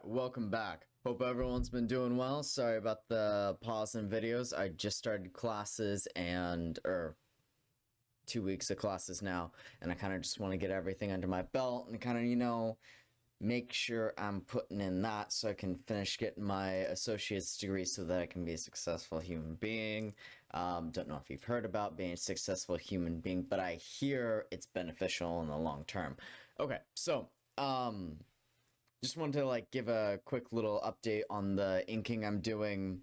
welcome back. Hope everyone's been doing well. Sorry about the pause in videos. I just started classes or 2 weeks of classes now, and I kind of just want to get everything under my belt and kind of, make sure I'm putting in that so I can finish getting my associate's degree so that I can be a successful human being. Don't know if you've heard about being a successful human being, but I hear it's beneficial in the long term. Okay, so, just wanted to give a quick little update on the inking I'm doing.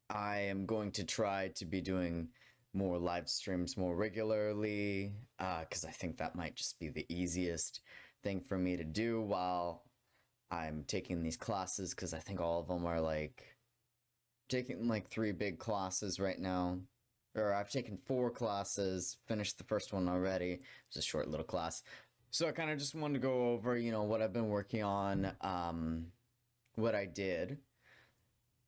I am going to try to be doing more live streams more regularly, because I think that might just be the easiest thing for me to do while I'm taking these classes, because I think all of them are taking 3 big classes right now. Or I've taken 4 classes, finished the first one already. It was a short little class. So I kind of just wanted to go over, what I've been working on, what I did.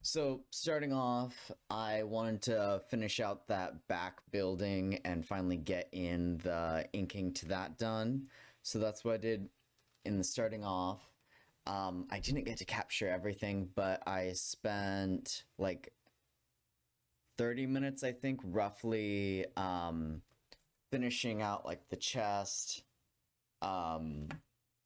So starting off, I wanted to finish out that back building and finally get in the inking to that done. So that's what I did in the starting off. I didn't get to capture everything, but I spent 30 minutes, I think, roughly, finishing out the chest, and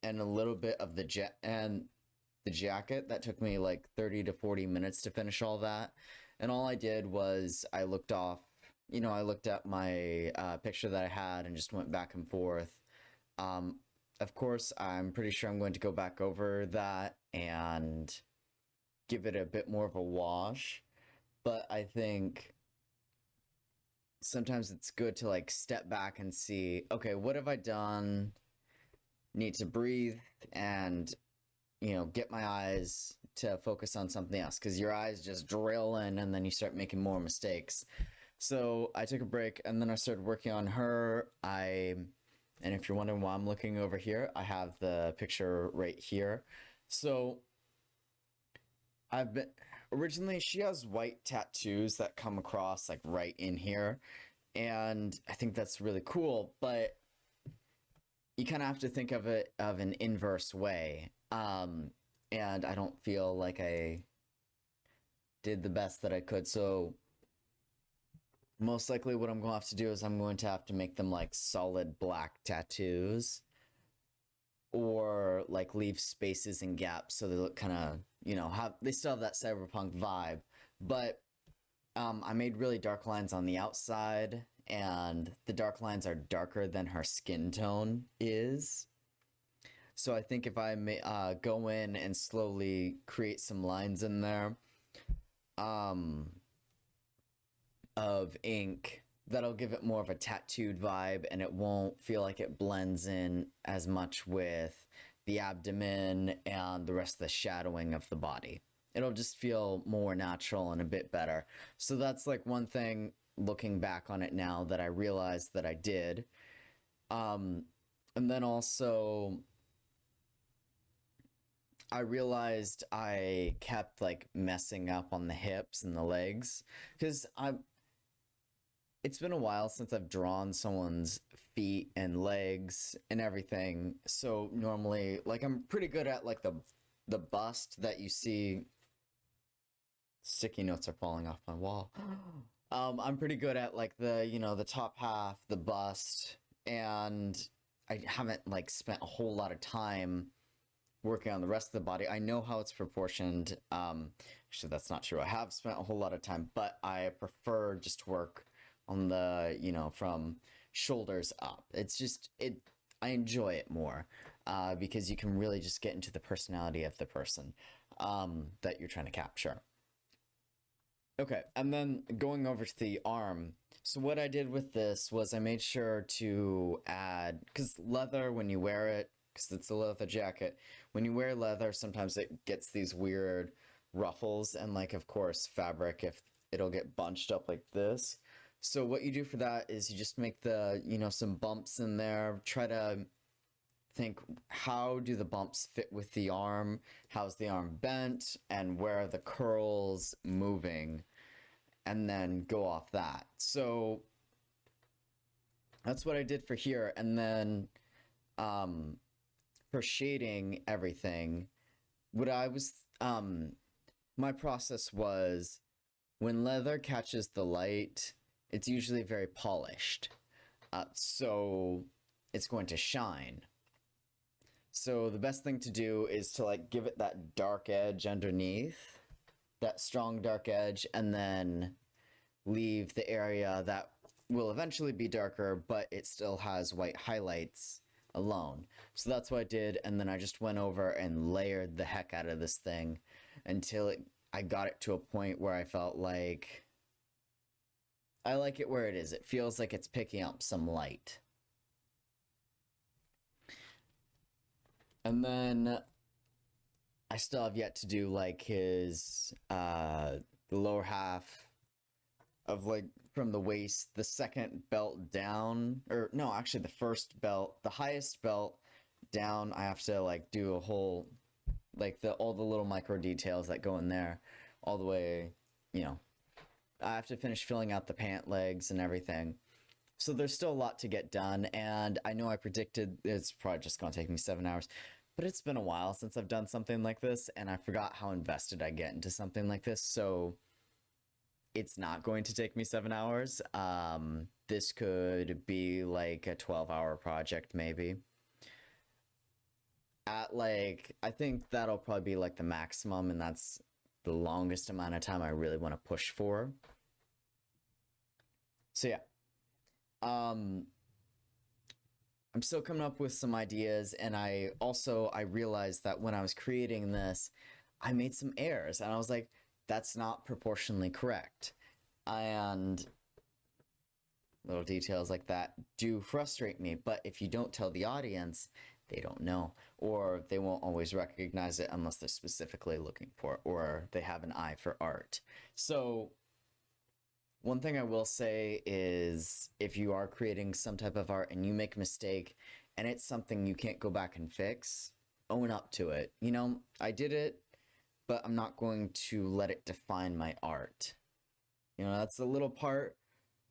a little bit of the jacket. That took me 30 to 40 minutes to finish all that. And all I did was I looked at my picture that I had and just went back and forth. Of course, I'm pretty sure I'm going to go back over that and give it a bit more of a wash. But I think sometimes it's good to step back and see, okay, what have I done? Need to breathe and, get my eyes to focus on something else, because your eyes just drill in and then you start making more mistakes. So I took a break and then I started working on her. And if you're wondering why I'm looking over here, I have the picture right here. So originally she has white tattoos that come across right in here. And I think that's really cool, but you kind of have to think of it of an inverse way. And I don't feel like I did the best that I could. So most likely what I'm going to have to do is I'm going to have to make them solid black tattoos, or leave spaces and gaps so they look kind of, they still have that cyberpunk vibe. But I made really dark lines on the outside, and the dark lines are darker than her skin tone is. So I think if I may go in and slowly create some lines in there of ink, that'll give it more of a tattooed vibe, and it won't feel like it blends in as much with the abdomen and the rest of the shadowing of the body. It'll just feel more natural and a bit better. So that's one thing, looking back on it now, that I realized that I did. And then also I realized I kept messing up on the hips and the legs, because it's been a while since I've drawn someone's feet and legs and everything. So normally, I'm pretty good at the bust that you see. Sticky notes are falling off my wall. I'm pretty good at the top half, the bust, and I haven't spent a whole lot of time working on the rest of the body. I know how it's proportioned. Actually, that's not true. I have spent a whole lot of time, but I prefer just to work on the, from shoulders up. It's just, I enjoy it more, because you can really just get into the personality of the person that you're trying to capture. Okay, and then going over to the arm. So what I did with this was I made sure to add, because leather, when you wear it, because it's a leather jacket, when you wear leather, sometimes it gets these weird ruffles, and of course, fabric, if it'll get bunched up like this. So what you do for that is you just make the, some bumps in there, try to think, how do the bumps fit with the arm? How's the arm bent? And where are the curls moving? And then go off that. So that's what I did for here. And then for shading everything, what I was my process was when leather catches the light, it's usually very polished. So it's going to shine. So the best thing to do is to like give it that dark edge underneath, that strong dark edge, and then leave the area that will eventually be darker, but it still has white highlights alone. So that's what I did, and then I just went over and layered the heck out of this thing until I got it to a point where I felt like I like it where it is. It feels like it's picking up some light. And then I still have yet to do like his the lower half of like from the waist, the second belt down, or no, actually the first belt, the highest belt down. I have to like do a whole like all the little micro details that go in there all the way, you know. I have to finish filling out the pant legs and everything. So there's still a lot to get done, and I know I predicted it's probably just gonna take me 7 hours, but it's been a while since I've done something like this, and I forgot how invested I get into something like this, so it's not going to take me 7 hours. This could be like a 12-hour project maybe. At like, I think that'll probably be like the maximum, and that's the longest amount of time I really want to push for. So yeah. I'm still coming up with some ideas, and I realized that when I was creating this, I made some errors, and I was like, that's not proportionally correct. And little details like that do frustrate me, but if you don't tell the audience, they don't know, or they won't always recognize it unless they're specifically looking for it, or they have an eye for art. So one thing I will say is if you are creating some type of art and you make a mistake and it's something you can't go back and fix, own up to it. You know, I did it, but I'm not going to let it define my art. You know, that's a little part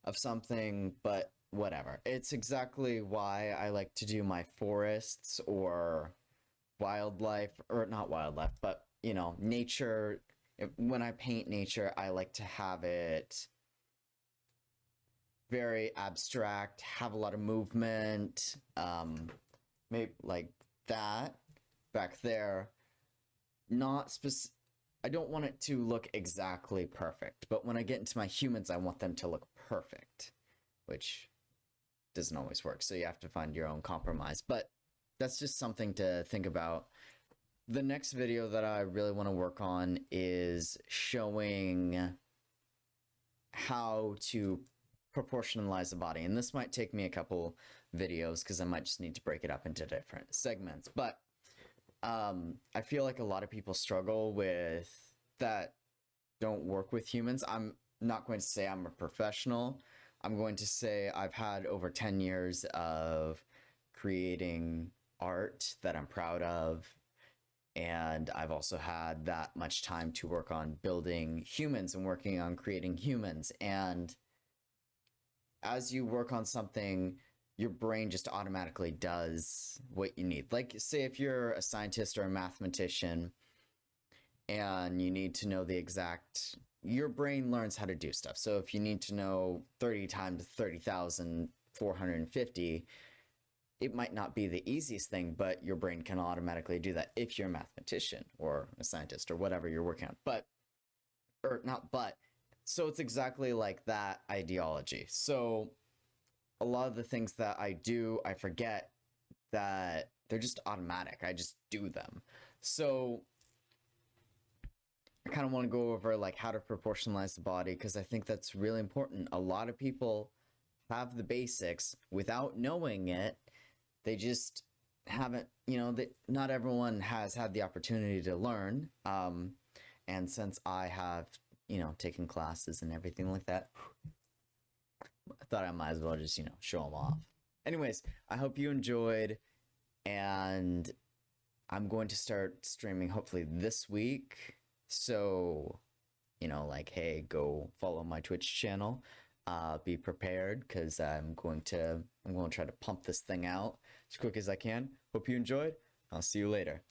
of something, but whatever. It's exactly why I like to do my forests or wildlife, or not wildlife, but, you know, nature. When I paint nature, I like to have it very abstract, have a lot of movement, maybe like that back there. Not specific. I don't want it to look exactly perfect, but when I get into my humans, I want them to look perfect, which doesn't always work. So you have to find your own compromise, but that's just something to think about. The next video that I really want to work on is showing how to proportionalize the body. And this might take me a couple videos because I might just need to break it up into different segments. But I feel like a lot of people struggle with that, don't work with humans. I'm not going to say I'm a professional. I'm going to say I've had over 10 years of creating art that I'm proud of. And I've also had that much time to work on building humans and working on creating humans. And as you work on something, your brain just automatically does what you need. Like, say if you're a scientist or a mathematician and you need to know the exact, your brain learns how to do stuff. So if you need to know 30 times 30,450, it might not be the easiest thing, but your brain can automatically do that if you're a mathematician or a scientist or whatever you're working on. So it's exactly like that ideology. So a lot of the things that I do, I forget that they're just automatic. I just do them. So I kind of want to go over like how to proportionalize the body, because I think that's really important. A lot of people have the basics without knowing it. They just haven't, you know, not everyone has had the opportunity to learn. And since I have, you know, taken classes and everything like that, I thought I might as well just, you know, show them off. Anyways, I hope you enjoyed, and I'm going to start streaming hopefully this week. So, you know, like, hey, go follow my Twitch channel. Be prepared, because I'm going to try to pump this thing out as quick as I can. Hope you enjoyed. I'll see you later.